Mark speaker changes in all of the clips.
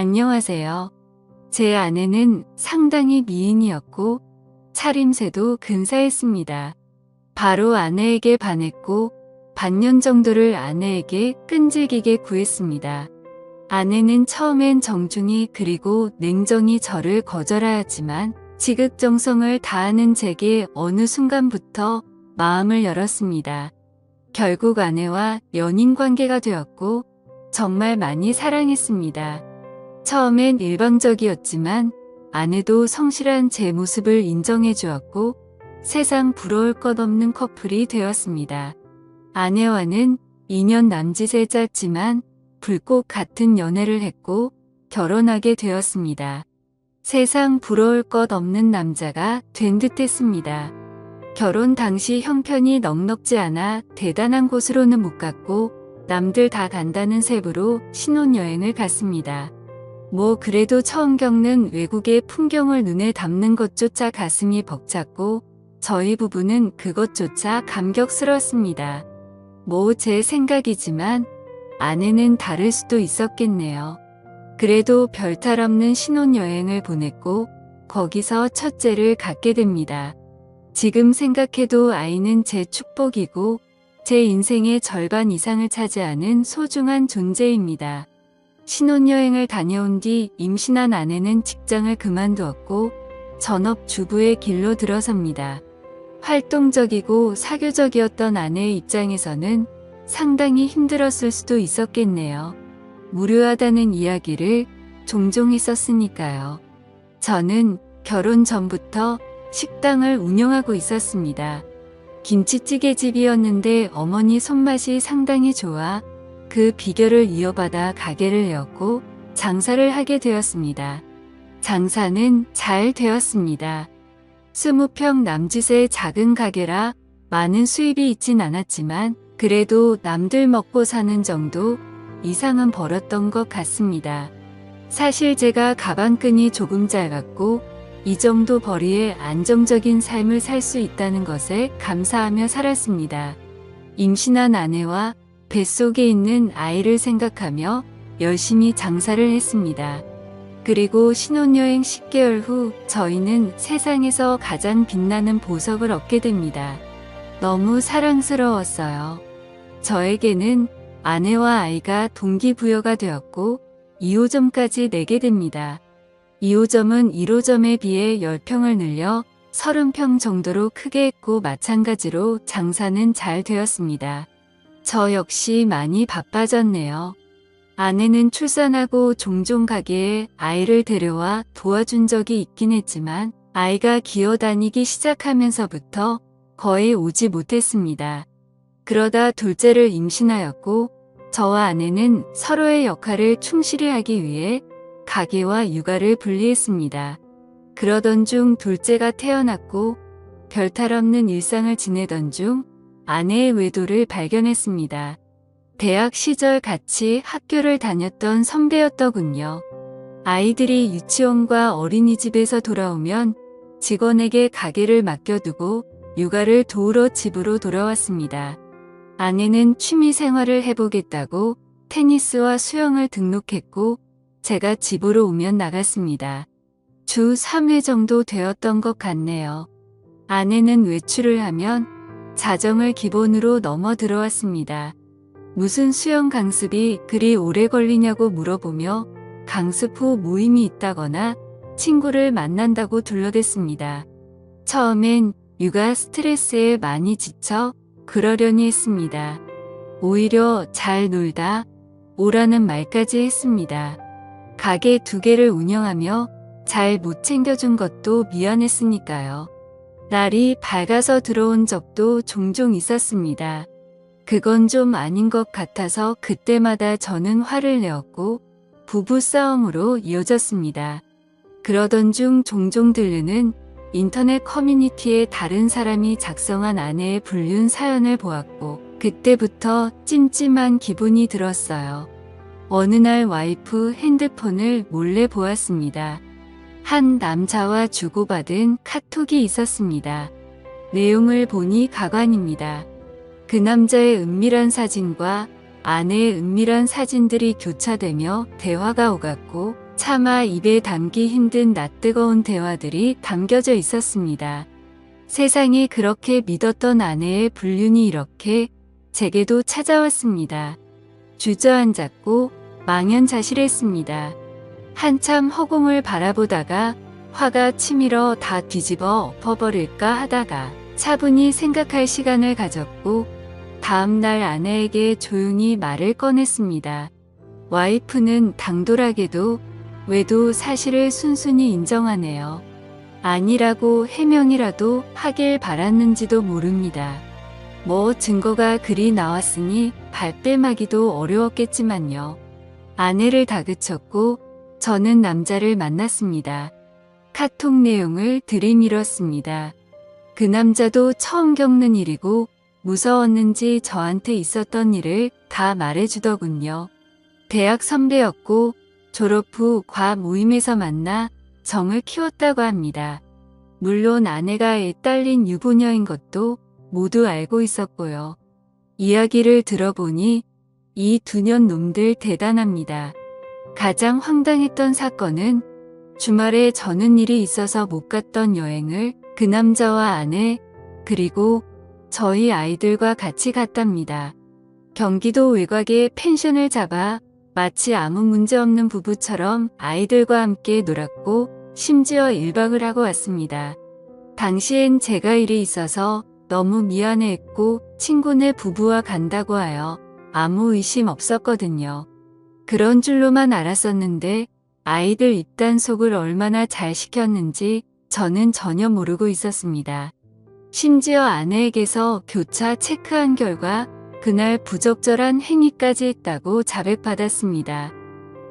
Speaker 1: 안녕하세요. 제 아내는 상당히 미인이었고 차림새도 근사했습니다. 바로 아내에게 반했고 반년 정도를 아내에게 끈질기게 구했습니다. 아내는 처음엔 정중히 그리고 냉정히 저를 거절하였지만 지극정성을 다하는 제게 어느 순간부터 마음을 열었습니다. 결국 아내와 연인 관계가 되었고 정말 많이 사랑했습니다. 처음엔 일방적이었지만 아내도 성실한 제 모습을 인정해 주었고 세상 부러울 것 없는 커플이 되었습니다. 아내와는 2년 남짓에 짧지만 불꽃 같은 연애를 했고 결혼하게 되었습니다. 세상 부러울 것 없는 남자가 된 듯했습니다. 결혼 당시 형편이 넉넉지 않아 대단한 곳으로는 못 갔고 남들 다 간다는 셈으로 신혼여행을 갔습니다. 뭐 그래도 처음 겪는 외국의 풍경을 눈에 담는 것조차 가슴이 벅찼고 저희 부부는 그것조차 감격스러웠습니다. 뭐 제 생각이지만 아내는 다를 수도 있었겠네요. 그래도 별탈 없는 신혼여행을 보냈고 거기서 첫째를 갖게 됩니다. 지금 생각해도 아이는 제 축복이고 제 인생의 절반 이상을 차지하는 소중한 존재입니다. 신혼여행을 다녀온 뒤 임신한 아내는 직장을 그만두었고 전업주부의 길로 들어섭니다. 활동적이고 사교적이었던 아내의 입장에서는 상당히 힘들었을 수도 있었겠네요. 무료하다는 이야기를 종종 했었으니까요. 저는 결혼 전부터 식당을 운영하고 있었습니다. 김치찌개집이었는데 어머니 손맛이 상당히 좋아 그 비결을 이어받아 가게를 내었고 장사를 하게 되었습니다. 장사는 잘 되었습니다. 20평 남짓의 작은 가게라 많은 수입이 있진 않았지만 그래도 남들 먹고 사는 정도 이상은 벌었던 것 같습니다. 사실 제가 가방끈이 조금 짧았고 이 정도 벌이에 안정적인 삶을 살 수 있다는 것에 감사하며 살았습니다. 임신한 아내와 뱃속에 있는 아이를 생각하며 열심히 장사를 했습니다. 그리고 신혼여행 10개월 후 저희는 세상에서 가장 빛나는 보석을 얻게 됩니다. 너무 사랑스러웠어요. 저에게는 아내와 아이가 동기부여가 되었고 2호점까지 내게 됩니다. 2호점은 1호점에 비해 10평을 늘려 30평 정도로 크게 했고 마찬가지로 장사는 잘 되었습니다. 저 역시 많이 바빠졌네요. 아내는 출산하고 종종 가게에 아이를 데려와 도와준 적이 있긴 했지만 아이가 기어다니기 시작하면서부터 거의 오지 못했습니다. 그러다 둘째를 임신하였고 저와 아내는 서로의 역할을 충실히 하기 위해 가게와 육아를 분리했습니다. 그러던 중 둘째가 태어났고 별탈 없는 일상을 지내던 중 아내의 외도를 발견했습니다. 대학 시절 같이 학교를 다녔던 선배였더군요. 아이들이 유치원과 어린이집에서 돌아오면 직원에게 가게를 맡겨두고 육아를 도우러 집으로 돌아왔습니다. 아내는 취미 생활을 해보겠다고 테니스와 수영을 등록했고 제가 집으로 오면 나갔습니다. 주 3회 정도 되었던 것 같네요. 아내는 외출을 하면 자정을 기본으로 넘어 들어왔습니다. 무슨 수영 강습이 그리 오래 걸리냐고 물어보며 강습 후 모임이 있다거나 친구를 만난다고 둘러댔습니다. 처음엔 육아 스트레스에 많이 지쳐 그러려니 했습니다. 오히려 잘 놀다 오라는 말까지 했습니다. 가게 2개를 운영하며 잘 못 챙겨준 것도 미안했으니까요. 날이 밝아서 들어온 적도 종종 있었습니다. 그건 좀 아닌 것 같아서 그때마다 저는 화를 내었고 부부싸움으로 이어졌습니다. 그러던 중 종종 들르는 인터넷 커뮤니티에 다른 사람이 작성한 아내의 불륜 사연을 보았고 그때부터 찜찜한 기분이 들었어요. 어느 날 와이프 핸드폰을 몰래 보았습니다. 한 남자와 주고받은 카톡이 있었습니다. 내용을 보니 가관입니다. 그 남자의 은밀한 사진과 아내의 은밀한 사진들이 교차되며 대화가 오갔고 차마 입에 담기 힘든 낯뜨거운 대화들이 담겨져 있었습니다. 세상이 그렇게 믿었던 아내의 불륜이 이렇게 제게도 찾아왔습니다. 주저앉았고 망연자실했습니다. 한참 허공을 바라보다가 화가 치밀어 다 뒤집어 엎어버릴까 하다가 차분히 생각할 시간을 가졌고 다음날 아내에게 조용히 말을 꺼냈습니다. 와이프는 당돌하게도 왜도 사실을 순순히 인정하네요. 아니라고 해명이라도 하길 바랐는지도 모릅니다. 뭐 증거가 그리 나왔으니 발뺌하기도 어려웠겠지만요. 아내를 다그쳤고 저는 남자를 만났습니다. 카톡 내용을 들이밀었습니다. 그 남자도 처음 겪는 일이고 무서웠는지 저한테 있었던 일을 다 말해주더군요. 대학 선배였고 졸업 후 과 모임에서 만나 정을 키웠다고 합니다. 물론 아내가 애 딸린 유부녀인 것도 모두 알고 있었고요. 이야기를 들어보니 이 두 년 놈들 대단합니다. 가장 황당했던 사건은 주말에 저는 일이 있어서 못 갔던 여행을 그 남자와 아내 그리고 저희 아이들과 같이 갔답니다. 경기도 외곽에 펜션을 잡아 마치 아무 문제 없는 부부처럼 아이들과 함께 놀았고 심지어 1박을 하고 왔습니다. 당시엔 제가 일이 있어서 너무 미안해했고 친구네 부부와 간다고 하여 아무 의심 없었거든요. 그런 줄로만 알았었는데 아이들 입단속을 얼마나 잘 시켰는지 저는 전혀 모르고 있었습니다. 심지어 아내에게서 교차 체크한 결과 그날 부적절한 행위까지 했다고 자백받았습니다.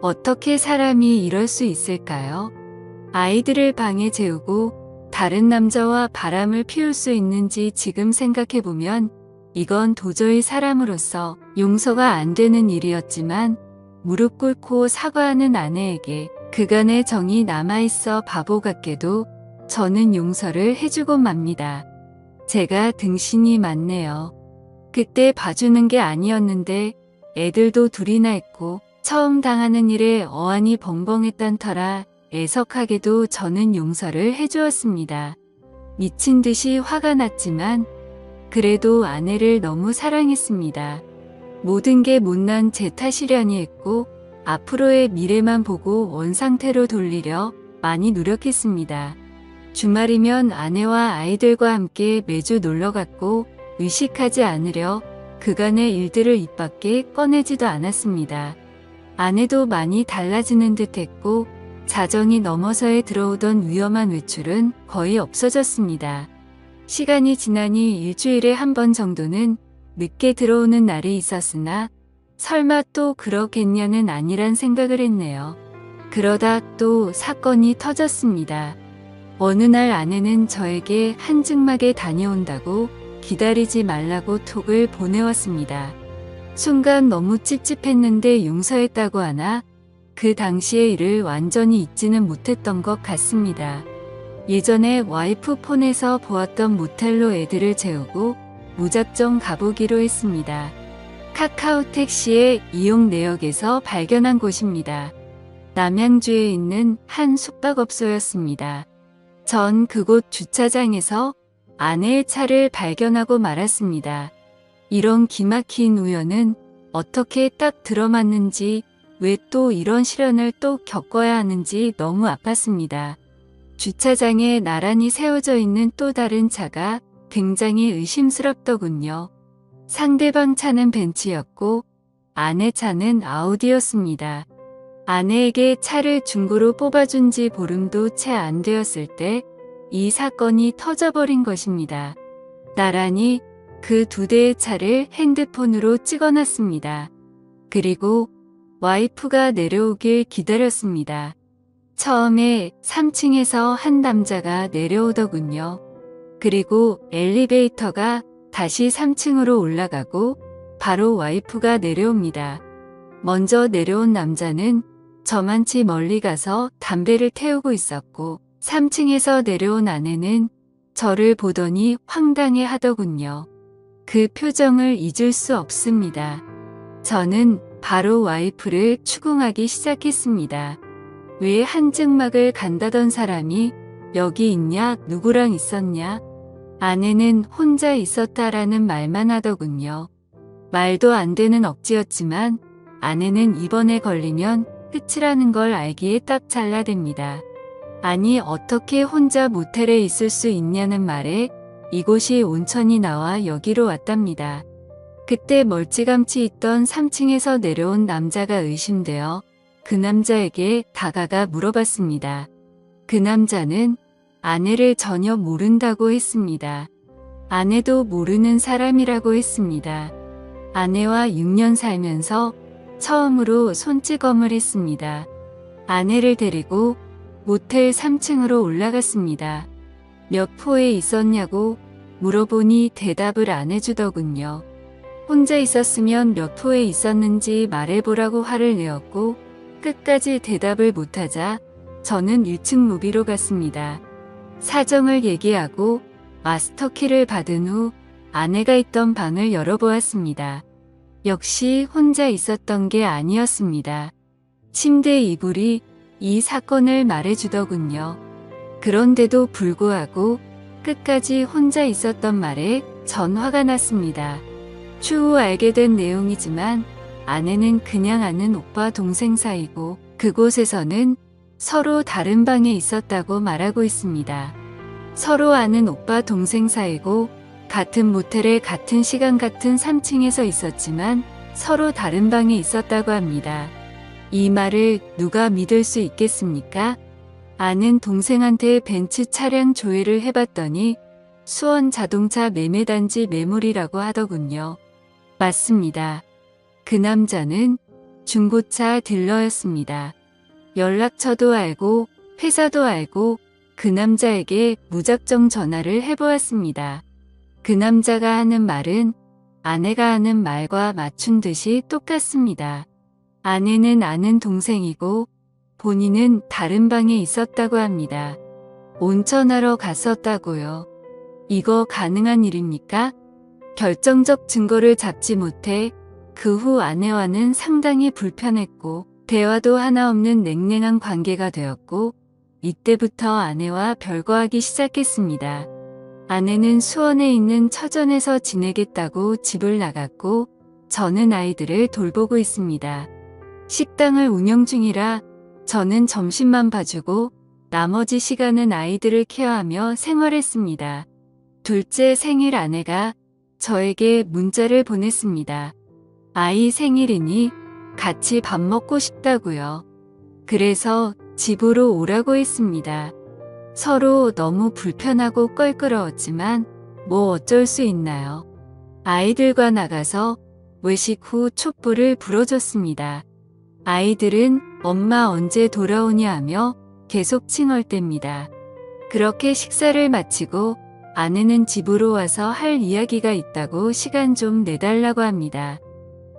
Speaker 1: 어떻게 사람이 이럴 수 있을까요? 아이들을 방에 재우고 다른 남자와 바람을 피울 수 있는지 지금 생각해보면 이건 도저히 사람으로서 용서가 안 되는 일이었지만 무릎 꿇고 사과하는 아내에게 그간의 정이 남아있어 바보 같게도 저는 용서를 해주고 맙니다. 제가 등신이 많네요. 그때 봐주는 게 아니었는데 애들도 둘이나 있고 처음 당하는 일에 어안이 벙벙했단 터라 애석하게도 저는 용서를 해주었습니다. 미친 듯이 화가 났지만 그래도 아내를 너무 사랑했습니다. 모든 게 못난 제 탓이려니 했고 앞으로의 미래만 보고 원상태로 돌리려 많이 노력했습니다. 주말이면 아내와 아이들과 함께 매주 놀러갔고 의식하지 않으려 그간의 일들을 입 밖에 꺼내지도 않았습니다. 아내도 많이 달라지는 듯 했고 자정이 넘어서에 들어오던 위험한 외출은 거의 없어졌습니다. 시간이 지나니 일주일에 한 번 정도는 늦게 들어오는 날이 있었으나 설마 또 그러겠냐는 아니란 생각을 했네요. 그러다 또 사건이 터졌습니다. 어느 날 아내는 저에게 한증막에 다녀온다고 기다리지 말라고 톡을 보내왔습니다. 순간 너무 찝찝했는데 용서했다고 하나 그 당시의 일을 완전히 잊지는 못했던 것 같습니다. 예전에 와이프 폰에서 보았던 모텔로 애들을 재우고 무작정 가보기로 했습니다. 카카오 택시의 이용 내역에서 발견한 곳입니다. 남양주에 있는 한 숙박업소였습니다. 전 그곳 주차장에서 아내의 차를 발견하고 말았습니다. 이런 기막힌 우연은 어떻게 딱 들어맞는지 왜 또 이런 시련을 또 겪어야 하는지 너무 아팠습니다. 주차장에 나란히 세워져 있는 또 다른 차가 굉장히 의심스럽더군요. 상대방 차는 벤츠였고 아내 차는 아우디였습니다. 아내에게 차를 중고로 뽑아준 지 보름도 채 안 되었을 때 이 사건이 터져버린 것입니다. 나란히 그 두 대의 차를 핸드폰으로 찍어놨습니다. 그리고 와이프가 내려오길 기다렸습니다. 처음에 3층에서 한 남자가 내려오더군요. 그리고 엘리베이터가 다시 3층으로 올라가고 바로 와이프가 내려옵니다. 먼저 내려온 남자는 저만치 멀리 가서 담배를 태우고 있었고 3층에서 내려온 아내는 저를 보더니 황당해 하더군요. 그 표정을 잊을 수 없습니다. 저는 바로 와이프를 추궁하기 시작했습니다. 왜 한증막을 간다던 사람이 여기 있냐, 누구랑 있었냐? 아내는 혼자 있었다라는 말만 하더군요. 말도 안 되는 억지였지만 아내는 이번에 걸리면 끝이라는 걸 알기에 딱 잘라댑니다. 아니 어떻게 혼자 모텔에 있을 수 있냐는 말에 이곳이 온천이 나와 여기로 왔답니다. 그때 멀찌감치 있던 3층에서 내려온 남자가 의심되어 그 남자에게 다가가 물어봤습니다. 그 남자는 아내를 전혀 모른다고 했습니다. 아내도 모르는 사람이라고 했습니다. 아내와 6년 살면서 처음으로 손찌검을 했습니다. 아내를 데리고 모텔 3층으로 올라갔습니다. 몇 호에 있었냐고 물어보니 대답을 안 해주더군요. 혼자 있었으면 몇 호에 있었는지 말해보라고 화를 내었고 끝까지 대답을 못하자 저는 1층 로비로 갔습니다. 사정을 얘기하고 마스터키를 받은 후 아내가 있던 방을 열어보았습니다. 역시 혼자 있었던 게 아니었습니다. 침대 이불이 이 사건을 말해주더군요. 그런데도 불구하고 끝까지 혼자 있었던 말에 전 화가 났습니다. 추후 알게 된 내용이지만 아내는 그냥 아는 오빠 동생 사이고 그곳에서는 서로 다른 방에 있었다고 말하고 있습니다. 서로 아는 오빠 동생 사이고 같은 모텔에 같은 시간 같은 3층에서 있었지만 서로 다른 방에 있었다고 합니다. 이 말을 누가 믿을 수 있겠습니까? 아는 동생한테 벤츠 차량 조회를 해봤더니 수원 자동차 매매단지 매물이라고 하더군요. 맞습니다. 그 남자는 중고차 딜러였습니다. 연락처도 알고 회사도 알고 그 남자에게 무작정 전화를 해보았습니다. 그 남자가 하는 말은 아내가 하는 말과 맞춘 듯이 똑같습니다. 아내는 아는 동생이고 본인은 다른 방에 있었다고 합니다. 온천하러 갔었다고요. 이거 가능한 일입니까? 결정적 증거를 잡지 못해 그 후 아내와는 상당히 불편했고 대화도 하나 없는 냉랭한 관계가 되었고 이때부터 아내와 별거하기 시작했습니다. 아내는 수원에 있는 처전에서 지내겠다고 집을 나갔고 저는 아이들을 돌보고 있습니다. 식당을 운영 중이라 저는 점심만 봐주고 나머지 시간은 아이들을 케어하며 생활했습니다. 둘째 생일 아내가 저에게 문자를 보냈습니다. 아이 생일이니 같이 밥 먹고 싶다고요. 그래서 집으로 오라고 했습니다. 서로 너무 불편하고 껄끄러웠지만 뭐 어쩔 수 있나요? 아이들과 나가서 외식 후 촛불을 불어줬습니다. 아이들은 엄마 언제 돌아오냐 하며 계속 칭얼댑니다. 그렇게 식사를 마치고 아내는 집으로 와서 할 이야기가 있다고 시간 좀 내달라고 합니다.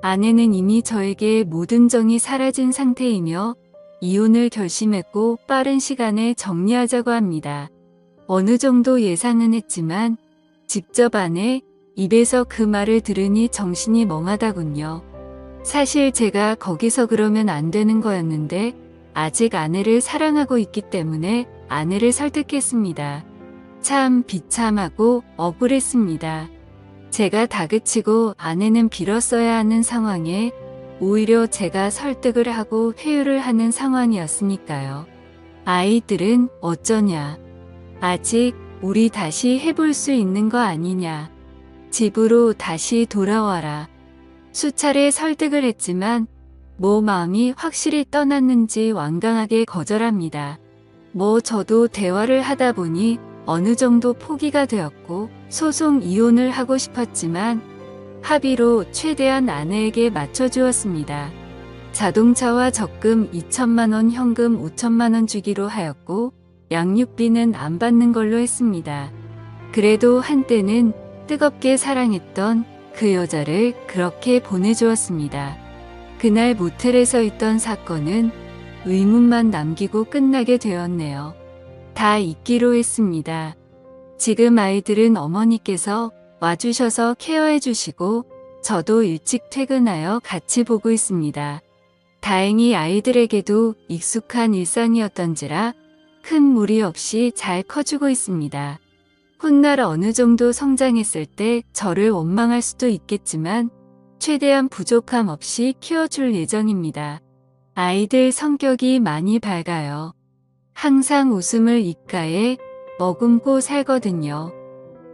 Speaker 1: 아내는 이미 저에게 모든 정이 사라진 상태이며 이혼을 결심했고 빠른 시간에 정리하자고 합니다. 어느 정도 예상은 했지만 직접 아내 입에서 그 말을 들으니 정신이 멍하다군요. 사실 제가 거기서 그러면 안 되는 거였는데 아직 아내를 사랑하고 있기 때문에 아내를 설득했습니다. 참 비참하고 억울했습니다. 제가 다그치고 아내는 빌었어야 하는 상황에 오히려 제가 설득을 하고 회유를 하는 상황이었으니까요. 아이들은 어쩌냐. 아직 우리 다시 해볼 수 있는 거 아니냐. 집으로 다시 돌아와라. 수차례 설득을 했지만 뭐 마음이 확실히 떠났는지 완강하게 거절합니다. 뭐 저도 대화를 하다 보니 어느 정도 포기가 되었고 소송 이혼을 하고 싶었지만 합의로 최대한 아내에게 맞춰주었습니다. 자동차와 적금 2천만 원, 현금 5천만 원 주기로 하였고 양육비는 안 받는 걸로 했습니다. 그래도 한때는 뜨겁게 사랑했던 그 여자를 그렇게 보내주었습니다. 그날 모텔에서 있던 사건은 의문만 남기고 끝나게 되었네요. 다 잊기로 했습니다. 지금 아이들은 어머니께서 와주셔서 케어해 주시고 저도 일찍 퇴근하여 같이 보고 있습니다. 다행히 아이들에게도 익숙한 일상이었던지라 큰 무리 없이 잘 커주고 있습니다. 훗날 어느 정도 성장했을 때 저를 원망할 수도 있겠지만 최대한 부족함 없이 키워줄 예정입니다. 아이들 성격이 많이 밝아요. 항상 웃음을 입가에 머금고 살거든요.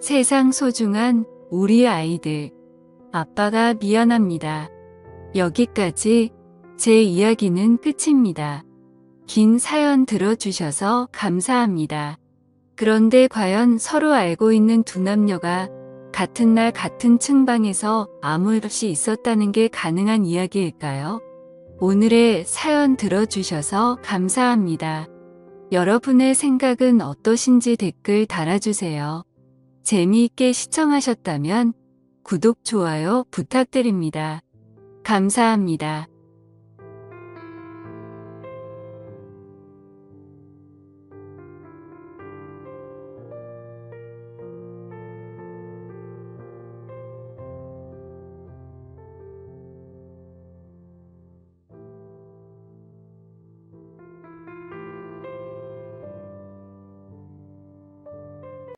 Speaker 1: 세상 소중한 우리 아이들. 아빠가 미안합니다. 여기까지 제 이야기는 끝입니다. 긴 사연 들어주셔서 감사합니다. 그런데 과연 서로 알고 있는 두 남녀가 같은 날 같은 층방에서 아무 일 없이 있었다는 게 가능한 이야기일까요? 오늘의 사연 들어주셔서 감사합니다. 여러분의 생각은 어떠신지 댓글 달아주세요. 재미있게 시청하셨다면 구독, 좋아요 부탁드립니다. 감사합니다.